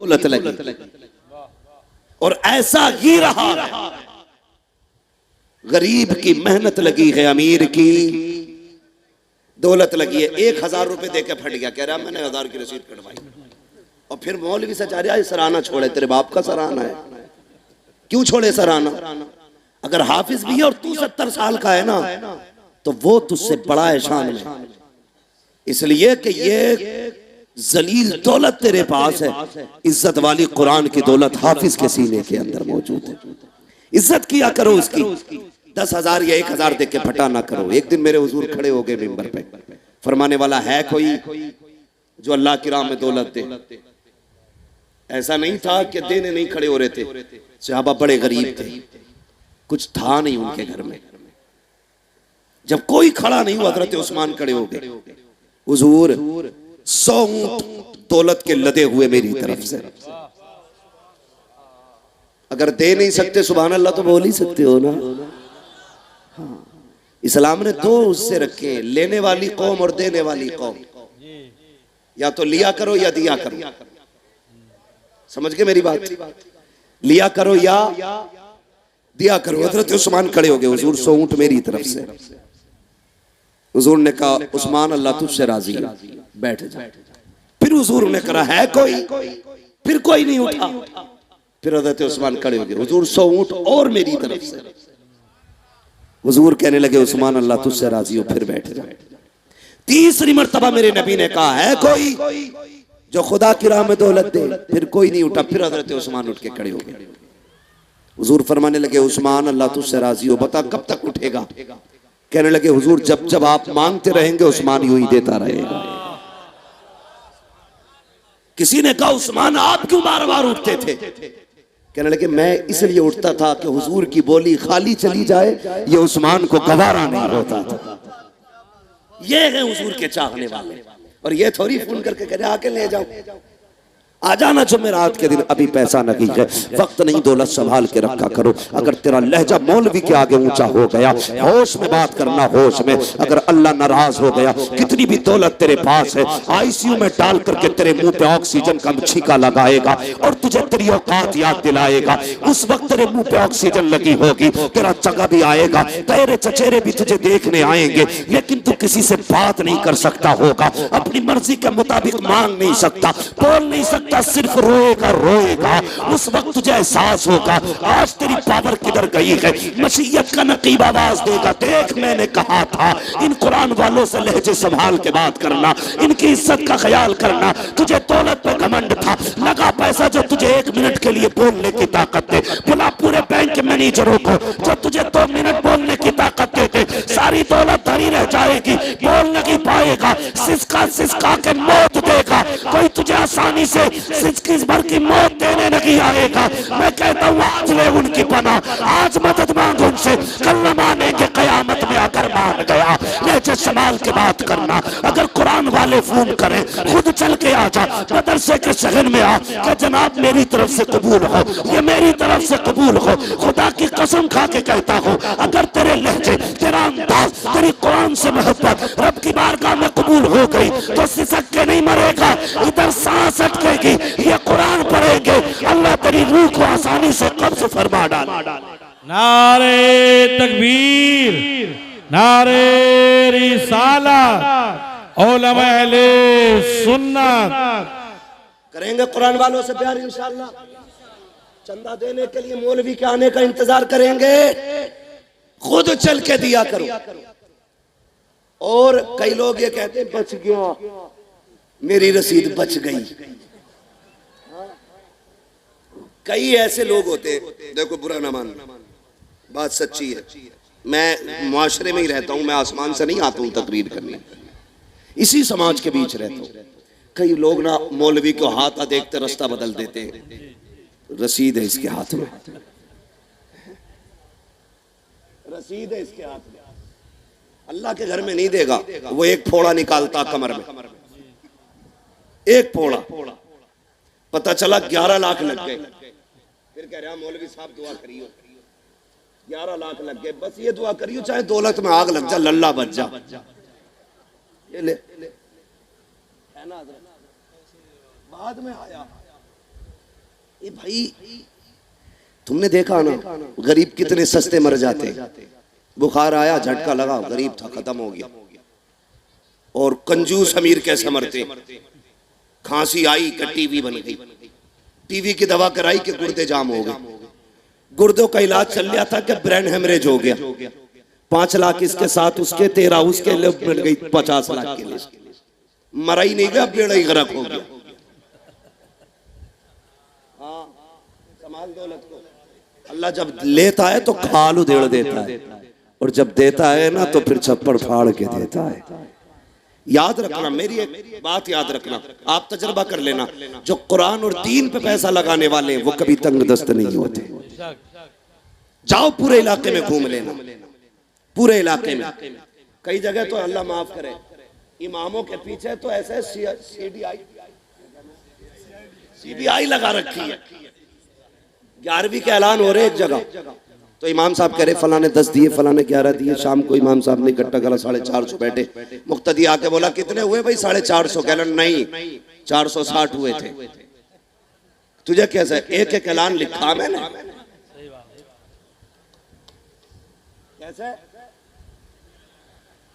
दौलत लगी और ऐसा ही रहा। गरीब की मेहनत लगी है, अमीर की दौलत लगी है। 1000 रुपए देके फट गया, कह रहा मैंने 1000 की रसीद कटवाई। और फिर मौलवी से चाह रहा है सराहना छोड़े, तेरे बाप का सराहना है, क्यों छोड़े सराहना? अगर हाफिज भी है और तू 70 साल का है ना, तो वो तुझसे बड़ा है शान में, इसलिए कि ये जलील दौलत तेरे पास है। इज्जत वाली कुरान की दौलत हाफिज के सीने के अंदर मौजूद है। इज्जत किया करो उसकी। 10,000 या 1,000 देके फटा ना करो। एक दिन मेरे हुजूर खड़े हो गए मिंबर पे, फरमाने वाला है कोई जो अल्लाह की राह में दौलत दे? ऐसा नहीं था कि देने नहीं खड़े हो रहे थे। सहाबा बड़े गरीब थे, कुछ था नहीं उनके घर में। जब कोई खड़ा नहीं हुआ, हजरत उस्मान खड़े हो गए। हुजूर 100 ऊंट दौलत के लदे हुए मेरी तरफ से, अगर दे नहीं सकते सुभान अल्लाह तो बोल ही सकते हो ना। हाँ, इस्लाम ने 2 उससे रखे, लेने वाली कौम और देने वाली कौम। या तो लिया करो या दिया करो, समझ गए मेरी बात? लिया करो या दिया करो। हजरत उस्मान खड़े हो गए, हुजूर 100 ऊंट मेरी तरफ से। हुजूर ने कहा उस्मान अल्लाह तुझसे राजी है, बैठ जा। फिर हुजूर ने कहा है कोई? फिर कोई नहीं उठा। फिर हजरत उस्मान खड़े हो गए, हुजूर 100 ऊंट और मेरी तरफ से। हुजूर कहने लगे उस्मान अल्लाह तुझसे राजी हो, फिर बैठ जा। तीसरी मर्तबा मेरे नबी ने कहा है कोई जो खुदा की राह में दौलत दे? फिर कोई नहीं उठा। फिर हजरत उस्मान उठ के खड़े हो गए। हुजूर फरमाने लगे उस्मान अल्लाह तुझसे राजी हो, बता कब तक उठेगा? कहने लगे हुजूर जब जब आप मांगते रहेंगे उस्मान यूं ही देता रहेगा। किसी ने कहा उस्मान आप क्यों बार बार उठते थे? कहने लगे मैं इसलिए उठता था कि हुजूर की बोली खाली चली जाए, ये उस्मान को गवारा नहीं होता था। ये है हुजूर के चाहने वाले। और ये थोड़ी फोन करके कह रहे आके ले जाओ, आ जाना जुमेरात के दिन, अभी पैसा नहीं है, वक्त नहीं, दौलत संभाल के रखा करो। अगर तेरा लहजा मौलवी के आगे ऊंचा हो गया, होश में बात करना, होश में। अगर अल्लाह नाराज हो गया, कितनी भी दौलत तेरे पास है, आईसीयू में डाल करके तेरे मुंह पे ऑक्सीजन का छींका लगाएगा और तुझे तेरी औकात याद दिलाएगा। उस वक्त तेरे मुंह पे ऑक्सीजन लगी होगी, तेरा जगह भी आएगा, तेरे चचेरे भी तुझे देखने आएंगे, लेकिन तू किसी से बात नहीं कर सकता होगा, अपनी मर्जी के मुताबिक मांग नहीं सकता, बोल नहीं सकता, सिर्फ रोएगा रोएगा। उस वक्त तुझे एहसास होगा आज तेरी पावर किधर गई है। मसीयत का नकीब आवाज देगा, देख मैंने कहा था इन कुरान वालों से लहजे संभाल के बात करना, इनकी इज्जत का ख्याल करना। तुझे दौलत पे घमंड था, लगा पैसा जो तुझे 1 मिनट के लिए बोलने की ताकत दे। बुला पूरे बैंक के मैनेजरों को जो तुझे 2 मिनट बोलने की ताकत देते। सारी दौलत धरी रह जाएगी, बोल नहीं पाएगा, सिसका सिसका के मौत देगा। कोई तुझे आसानी से सिसकी भर की मौत देने नहीं आएगा। मैं कहता हूँ आज ले उनकी पनाह, आज मदद मांग उनसे, कल न मानेंगे कयामत में अगर मान गया। लहजे संभाल के बात करना। अगर कुरान वाले फोन करें, खुद चल के आ जा, मदरसे के शहर में आ कि जनाब मेरी तरफ से कबूल हो, ये मेरी तरफ से कबूल हो। खुदा की कसम खा के कहता हूँ अगर तेरे लहजे, तेरा अंदाज, तेरी कुरान से मोहब्बत रब की बारगाह में कबूल हो गई तो सिसक के नहीं मरेगा, इधर सांस अटकेगी, ये कुरान पढ़ेंगे, अल्लाह तेरी रूह को आसानी से कब्ज फरमा डाल। नारे तकबीर, नारे रिसालत, उलमा अहले सुन्नत। करेंगे कुरान वालों से प्यार इंशाअल्लाह। चंदा देने के लिए मौलवी के आने का इंतजार करेंगे, खुद चल के दिया करो। और कई लोग ये कहते हैं बच गया, मेरी रसीद बच गई। कई ऐसे लोग होते हैं, देखो बुरा ना मान, बात सच्ची है। मैं मुआशरे में ही रहता हूं, मैं आसमान से नहीं आता हूं तकरीर करने, इसी समाज के बीच रहता हूं। कई लोग ना मौलवी को हाथ देखते रास्ता बदल देते हैं। रसीद है इसके हाथ में, रसीद है इसके हाथ में, अल्लाह के घर में नहीं देगा। वो एक फोड़ा निकालता कमर में, एक फोड़ा, पता चला 11 लाख लग गए। फिर कह रहा मौलवी साहब दुआ करियो, 11 लाख लग गए, बस ये दुआ करियो चाहे दौलत में आग लग जा, लल्ला बच जा। ये ले है ना, बाद में आया ये भाई तुमने देखा ना गरीब कितने सस्ते मर जाते। बुखार आया, झटका लगा, गरीब था, खत्म हो गया। और कंजूस अमीर कैसे मरते। खांसी आई कि टीवी बन गई, टीवी की दवा कराई कि गुर्दे जाम हो गए, गुर्दों का इलाज चल रहा था कि ब्रेन हेमरेज हो गया। 5 लाख इसके साथ उसके, 13 उसके लिए बन गई 50 लाख के लिए। मरा ही नहीं गया, बेड़ा ही गरक हो गया। हाँ, संभाल दौलत को। अल्लाह जब लेता है तो खाल उधेड़ देता है, और जब देता है ना तो फिर छप्पड़ फाड़ के देता है। याद रखना, मेरी एक बात याद रखना, आप तजर्बा कर लेना, जो कुरान और दीन पे पैसा लगाने वाले वो कभी तंग दस्त नहीं होते। जाओ पूरे इलाके में घूम लेना, पूरे इलाके में। कई जगह तो अल्लाह माफ करे, इमामों के पीछे तो ऐसे सीबीआई लगा रखी है। 11वीं के ऐलान हो रहे एक जगह, तो इमाम साहब कह रहे फला ने 10 दिए, फला ने 11 दिए। शाम को इमाम साहब ने इकट्ठा करा 450 बैठे। मुक्तदी आके बोला कितने हुए भाई? 450। कहना नहीं, 460 हुए थे। तुझे कैसे? एक एक ऐलान लिखा मैंने। कैसे?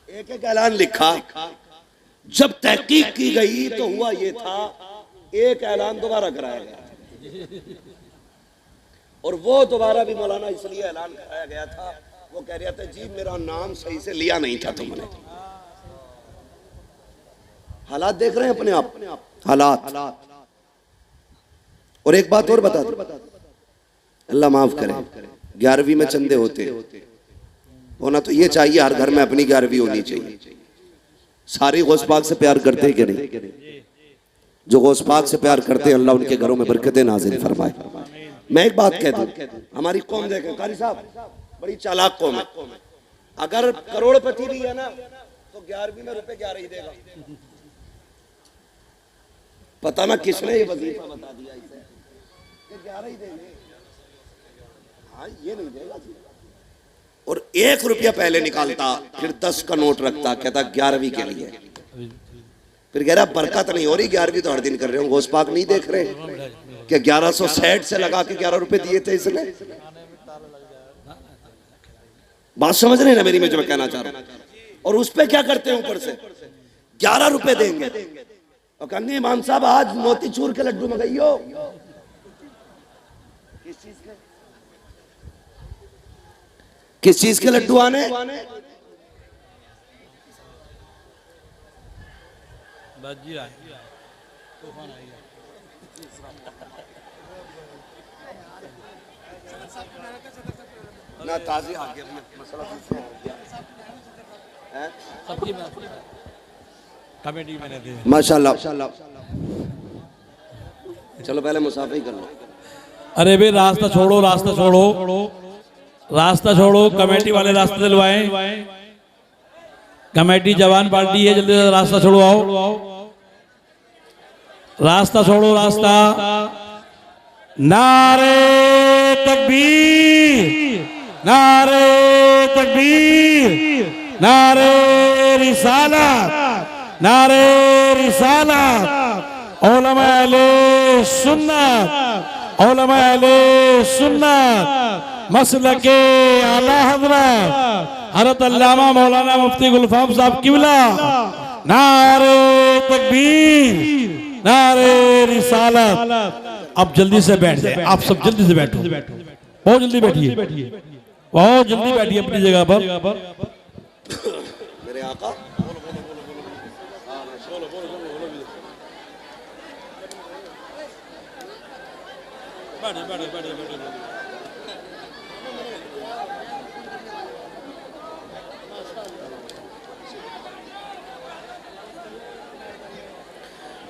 एक एक ऐलान लिखा। जब तहकीक की गई तो हुआ ये था, एक ऐलान दोबारा कराया गया, और वो दोबारा भी मौलाना इसलिए ऐलान कराया गया था, वो कह रहे थे जी मेरा नाम सही से लिया नहीं था तुमने। हालात देख रहे हैं अपने आप, हालात। और एक बात और बता दो, अल्लाह माफ करे, 11वीं में चंदे होते होना तो ये चाहिए, हर घर में अपनी 11वीं होनी चाहिए। सारी गौस पाक से प्यार करते कि नहीं? जो गौस पाक से प्यार करते हैं अल्लाह उनके घरों में बरकतें नाज़िल फरमाए। मैं एक बात कह दूं, हमारी कौम देखें, कारी साहब बड़ी चालाक कौम है। अगर करोड़पति भी है ना तो 11वीं में रुपए 11 ही देगा। पता ना किसने ये वजीफा बता दिया इसे, 11 ही देंगे। हाँ, ये नहीं देगा। और 1 रुपया पहले निकालता, फिर 10 का नोट रखता, कहता 11वीं के लिए। फिर कह रहा बरकत नहीं हो रही, 11वीं तो हर दिन कर रहे हो। गौस पाक नहीं देख रहे कि 1160 से लगा के 11 रुपए दिए थे इसने। बात समझ रहे हैं ना मेरी, मैं जो मैं कहना चाह रहा हूं। और उस पे क्या करते हैं, ऊपर से 11 रुपए देंगे और कहेंगे इमाम साहब आज मोतीचूर के लड्डू मंगाइयो। किस चीज के लड्डू आने? ना ताजी आ गया मसला कमेटी मैंने दी माशाल्लाह। चलो पहले मुसाफिर कर लो। अरे भाई रास्ता छोड़ो, रास्ता छोड़ो, रास्ता छोड़ो। कमेटी वाले रास्ता दिलवाएं। कमेटी जवान पार्टी है, जल्दी रास्ता छोड़ो, आओ। रास्ता छोड़ो, रास्ता। नारे तकबीर, नारे तकबीर, नारे रिसालत, नारे रिसालत। उलमा अहले सुन्नत, उलमा अहले सुन्नत मसलके आला हज़रत हज़रत अल्लामा मौलाना मुफ्ती गुलफाम साहब किबला। नारे तकबीर, नारे रिसालत। अब जल्दी से बैठ जाए, आप सब जल्दी से बैठो, बहुत जल्दी बैठिए, बहुत जल्दी बैठिए अपनी जगह पर। मेरे आका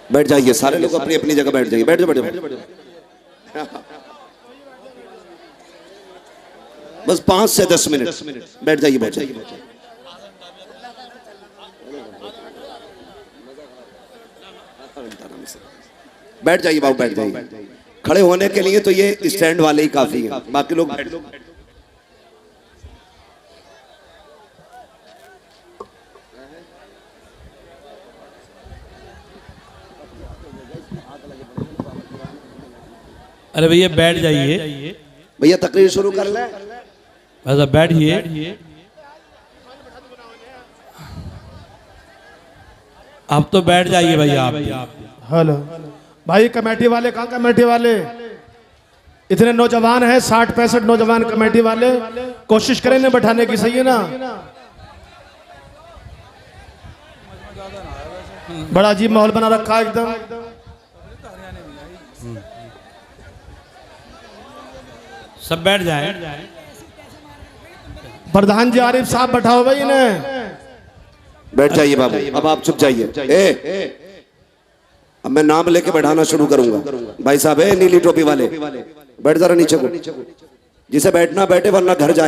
बैठ जाइए, सारे लोग अपनी अपनी जगह बैठ जाइए। बैठ जाओ। बस 5 से 10 मिनट बैठ जाइए, बैठ जाइए। बैठ जाइए बाबू, बैठ जाइए। खड़े होने के लिए तो ये स्टैंड वाले ही काफी हैं, बाकी लोग बैठ। अरे भैया बैठ जाइए, भैया तकरीर शुरू कर ले। ऐसा बैठिए। आप तो बैठ जाइए भैया आप। हेलो भाई, कमेटी वाले कहाँ? कमेटी वाले इतने नौजवान हैं, 60-65 नौजवान कमेटी वाले, कोशिश करें इन्हें बैठाने की, सही है ना? बड़ा अजीब माहौल बना रखा है एकदम। सब बैठ जाएं। प्रधान जी आरिफ साहब बैठाओ भाई इन्हें। बैठ जाइए बाबू, अब आप चुप जाइए। अब मैं नाम लेके बैठाना शुरू करूंगा। भाई साहब है नीली टोपी वाले, बैठ जरा नीचे को। जिसे बैठना बैठे वरना घर जाए।